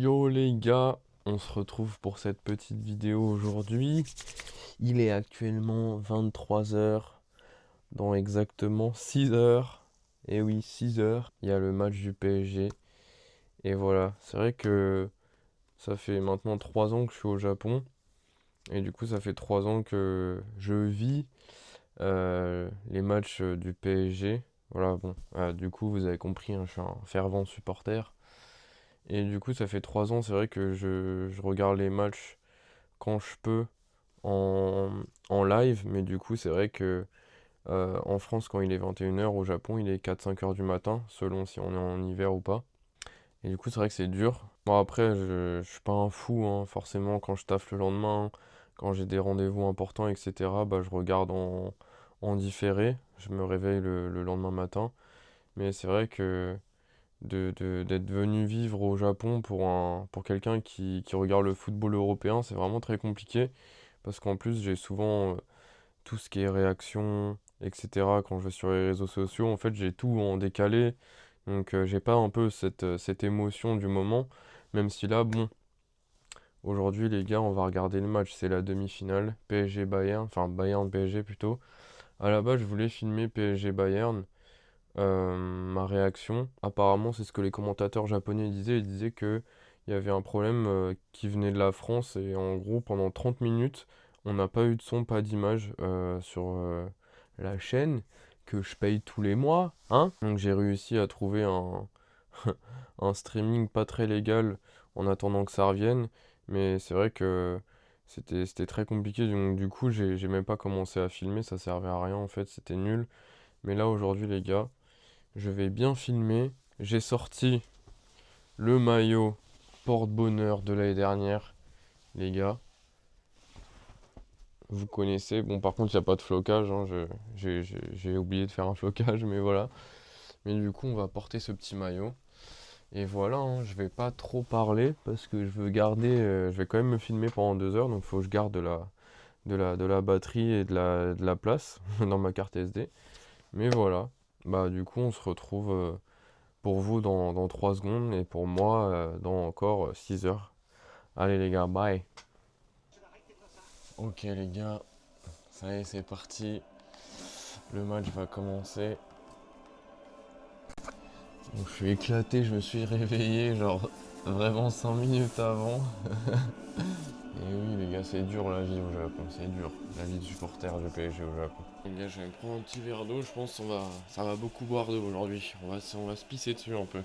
Yo les gars, on se retrouve pour cette petite vidéo aujourd'hui. Il est actuellement 23 heures, dans exactement 6 heures. Et oui, 6 heures, il y a le match du PSG. Et voilà, c'est vrai que ça fait maintenant 3 ans que je suis au Japon. Et du coup, ça fait 3 ans que je vis les matchs du PSG. Voilà, bon, du coup, vous avez compris, hein, je suis un fervent supporter. Et du coup, ça fait 3 ans, c'est vrai que je regarde les matchs quand je peux en, en live, mais du coup, c'est vrai que en France, quand il est 21 heures, au Japon, il est 4-5 heures du matin, selon si on est en hiver ou pas. Et du coup, c'est vrai que c'est dur. Bon, après, je suis pas un fou, hein, forcément, quand je taffe le lendemain, quand j'ai des rendez-vous importants, etc., bah, je regarde en différé. Je me réveille le lendemain matin. Mais c'est vrai que d'être venu vivre au Japon pour quelqu'un qui regarde le football européen, c'est vraiment très compliqué. Parce qu'en plus, j'ai souvent tout ce qui est réaction, etc. Quand je vais sur les réseaux sociaux, en fait, j'ai tout en décalé. Donc, j'ai pas un peu cette émotion du moment. Même si là, bon, aujourd'hui, les gars, on va regarder le match. C'est la demi-finale. PSG-Bayern, enfin Bayern-PSG plutôt. À la base, je voulais filmer PSG-Bayern. Ma réaction, apparemment, c'est ce que les commentateurs japonais disaient. Ils disaient que il y avait un problème qui venait de la France et en gros, pendant 30 minutes, on n'a pas eu de son, pas d'image sur la chaîne que je paye tous les mois, hein. Donc j'ai réussi à trouver un streaming pas très légal en attendant que ça revienne, mais c'est vrai que c'était très compliqué. Donc du coup, j'ai même pas commencé à filmer, ça servait à rien en fait, c'était nul. Mais là aujourd'hui, les gars. Je vais bien filmer. J'ai sorti le maillot porte-bonheur de l'année dernière, les gars. Vous connaissez. Bon, par contre, il n'y a pas de flocage, hein, j'ai oublié de faire un flocage, mais voilà. Mais du coup, on va porter ce petit maillot. Et voilà, hein, je vais pas trop parler parce que je veux garder. Je vais quand même me filmer pendant 2 heures, donc il faut que je garde de la batterie et de la place dans ma carte SD. Mais voilà. Bah, du coup, on se retrouve pour vous dans 3 secondes et pour moi dans encore 6 heures. Allez les gars, bye. Ok les gars, ça y est, c'est parti. Le match va commencer. Donc, je suis éclaté, je me suis réveillé genre vraiment 5 minutes avant. Et oui les gars, c'est dur la vie au Japon, c'est dur. La vie de supporter du PSG au Japon. Les gars, je vais me prendre un petit verre d'eau, je pense ça va beaucoup boire d'eau aujourd'hui. On va se pisser dessus un peu.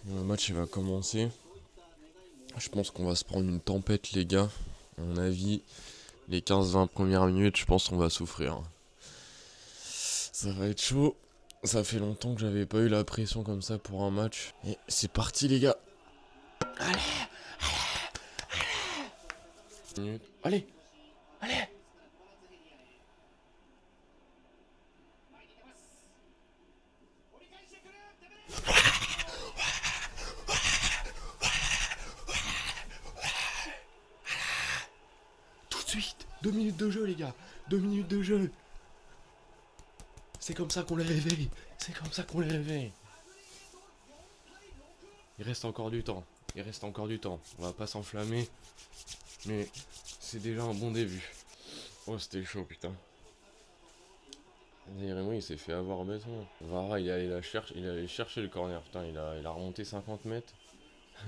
Le match il va commencer. Je pense qu'on va se prendre une tempête les gars. À mon avis, les 15-20 premières minutes, je pense qu'on va souffrir. Ça va être chaud. Ça fait longtemps que j'avais pas eu la pression comme ça pour un match. Et c'est parti les gars. Allez, allez. Tout de suite. 2 minutes de jeu les gars. 2 minutes de jeu. C'est comme ça qu'on les réveille. C'est comme ça qu'on les réveille. Il reste encore du temps. Il reste encore du temps. On va pas s'enflammer. Mais c'est déjà un bon début. Oh, c'était chaud, putain. Vraiment, il s'est fait avoir bêtement. Vara, il est allé chercher le corner. Putain, il a remonté 50 mètres.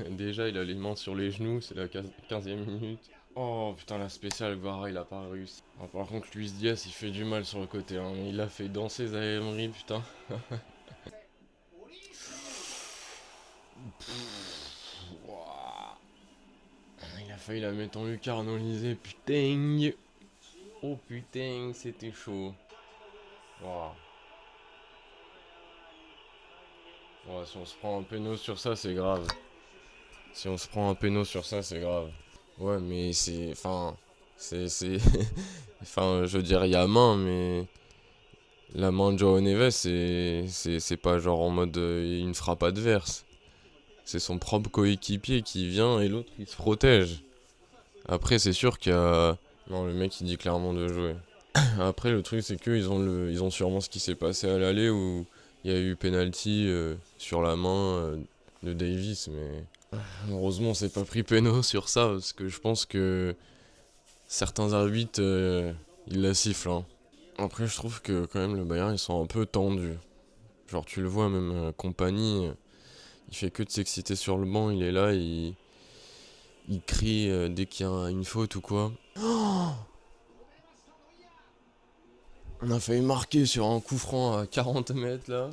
Déjà, il a les mains sur les genoux. C'est la 15e minute. Oh putain, la spéciale Vara, il a pas réussi. Ah, par contre, Luis Diaz, il fait du mal sur le côté. Hein. Il a fait danser Zaïre Emery, putain. Ouah. Il a failli la mettre en lucarne enlisée, putain. Oh putain, c'était chaud. Ouah. Ouais, si on se prend un péno sur ça, c'est grave. Si on se prend un péno sur ça, c'est grave. Ouais, mais c'est. Enfin. C'est. Enfin, je veux dire, il y a main, mais. La main de Joao Neves, c'est pas genre en mode il ne fera pas de verse. C'est son propre coéquipier qui vient et l'autre il se protège. Après, c'est sûr qu'il y a. Non, le mec il dit clairement de jouer. Après, le truc c'est ils ont sûrement ce qui s'est passé à l'aller où il y a eu penalty sur la main de Davis, mais Heureusement, on s'est pas pris péno sur ça, parce que je pense que certains arbitres, ils la sifflent, hein. Après, je trouve que quand même le Bayern, ils sont un peu tendus. Genre, tu le vois, même Compagnie, il fait que de s'exciter sur le banc, il est là, il crie dès qu'il y a une faute ou quoi. Oh, on a failli marquer sur un coup franc à 40 mètres là.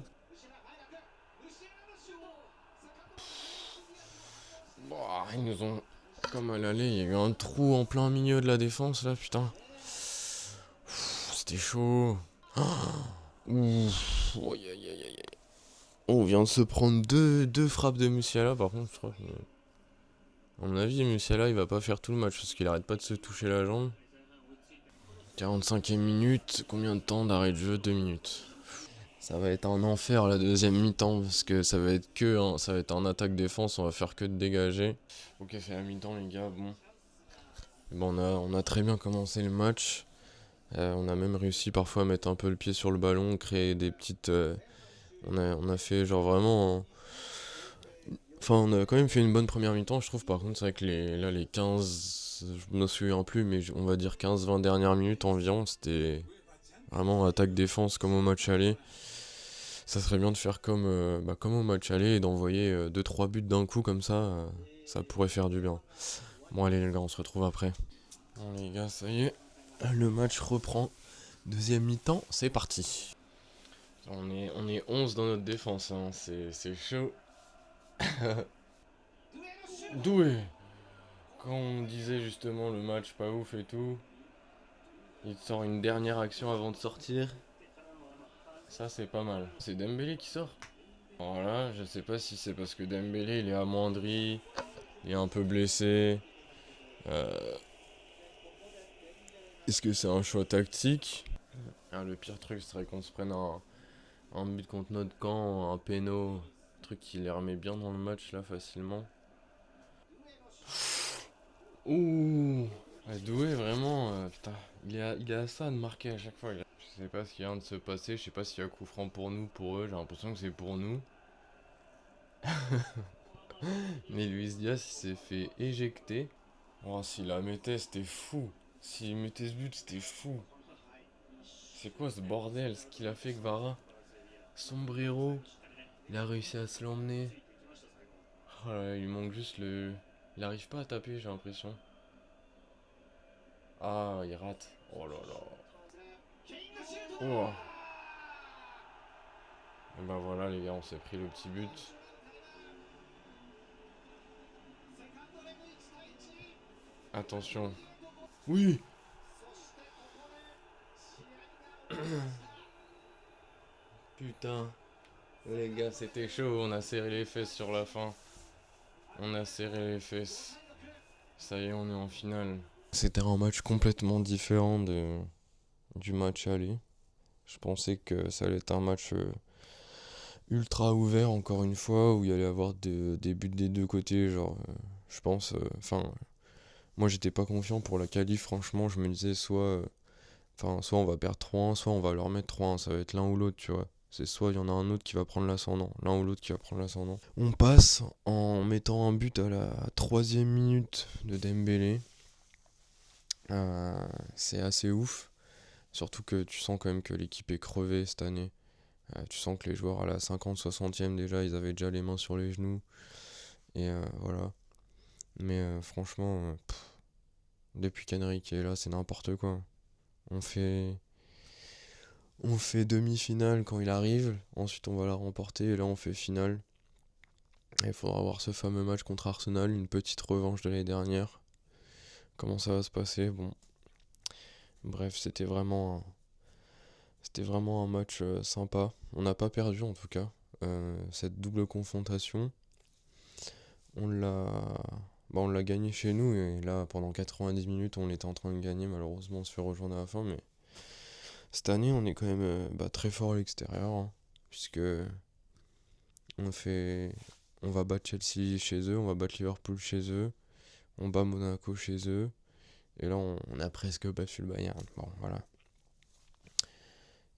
Bah, ils nous ont. Comme à l'aller, il y a eu un trou en plein milieu de la défense là, putain. C'était chaud. Ouf. Oh, on vient de se prendre deux frappes de Musiala, par contre, je crois que. À mon avis, Musiala il va pas faire tout le match parce qu'il arrête pas de se toucher la jambe. 45e minute, combien de temps d'arrêt de jeu? 2 minutes. Ça va être un enfer la deuxième mi-temps parce que ça va être que ça va être en attaque-défense, on va faire que de dégager. Ok, c'est la mi-temps les gars, bon. Bon, on a très bien commencé le match. On a même réussi parfois à mettre un peu le pied sur le ballon, créer des petites. On a fait genre vraiment. Enfin, on a quand même fait une bonne première mi-temps, je trouve. Par contre, c'est vrai que les 15. Je me souviens plus, mais on va dire 15-20 dernières minutes environ, c'était vraiment attaque-défense comme au match aller. Ça serait bien de faire comme au match aller et d'envoyer 2-3 buts d'un coup comme ça pourrait faire du bien. Bon allez les gars, on se retrouve après. Bon les gars, ça y est, le match reprend. Deuxième mi-temps, c'est parti. On est 11 dans notre défense, hein. C'est chaud. Doué. Quand on disait justement le match pas ouf et tout, il te sort une dernière action avant de sortir. Ça c'est pas mal. C'est Dembélé qui sort. Alors là, je sais pas si c'est parce que Dembélé il est amoindri, il est un peu blessé. Euh, Est-ce que c'est un choix tactique? Le pire truc serait qu'on se prenne un but contre notre camp, un péno, un truc qui les remet bien dans le match là facilement. Ouh, Doué vraiment, putain, il est à ça de marquer à chaque fois. Je sais pas ce qui vient de se passer, je sais pas s'il y a coup franc pour nous, pour eux, j'ai l'impression que c'est pour nous. Mais Luis Diaz il s'est fait éjecter. Oh, s'il la mettait, c'était fou. S'il mettait ce but, c'était fou. C'est quoi ce bordel, ce qu'il a fait Gvara? Sombrero, il a réussi à se l'emmener. Oh là, il lui manque juste le. Il arrive pas à taper, j'ai l'impression. Ah, il rate. Oh là là. Oh. Et bah voilà, les gars, on s'est pris le petit but. Attention. Oui. Putain. Les gars, c'était chaud. On a serré les fesses sur la fin. On a serré les fesses. Ça y est, on est en finale. C'était un match complètement différent du match aller. Je pensais que ça allait être un match ultra ouvert, encore une fois, où il y allait avoir des buts des deux côtés. Genre, je pense. Enfin, moi j'étais pas confiant pour la qualif, franchement. Je me disais soit on va perdre 3-1, soit on va leur mettre 3-1. Ça va être l'un ou l'autre, tu vois. C'est soit il y en a un autre qui va prendre l'ascendant, l'un ou l'autre qui va prendre l'ascendant. On passe en mettant un but à la troisième minute de Dembélé. C'est assez ouf. Surtout que tu sens quand même que l'équipe est crevée cette année. Tu sens que les joueurs à la 50-60e déjà, ils avaient déjà les mains sur les genoux. Et voilà. Mais franchement, depuis qu'Henrique est là, c'est n'importe quoi. On fait, on fait demi-finale quand il arrive. Ensuite, on va la remporter. Et là, on fait finale. Et il faudra voir ce fameux match contre Arsenal. Une petite revanche de l'année dernière. Comment ça va se passer? Bon. Bref, c'était vraiment un match sympa. On n'a pas perdu en tout cas. Cette double confrontation, on l'a on l'a gagné chez nous et là pendant 90 minutes on était en train de gagner, malheureusement on se fait rejoindre à la fin, mais cette année on est quand même très fort à l'extérieur, hein, puisque on fait on va battre Chelsea chez eux, on va battre Liverpool chez eux, on bat Monaco chez eux et là on a presque battu le Bayern. Bon voilà.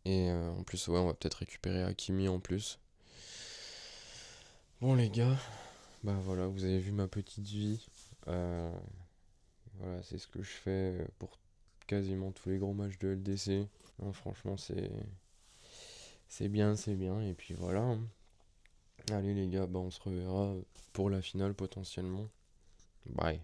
Et en plus ouais, on va peut-être récupérer Hakimi en plus. Bon les gars, Bah voilà, vous avez vu ma petite vie. Euh, voilà, c'est ce que je fais pour quasiment tous les gros matchs de LDC. Non, franchement, c'est bien, c'est bien. Et puis voilà, hein. Allez les gars, bah on se reverra pour la finale potentiellement. Bye.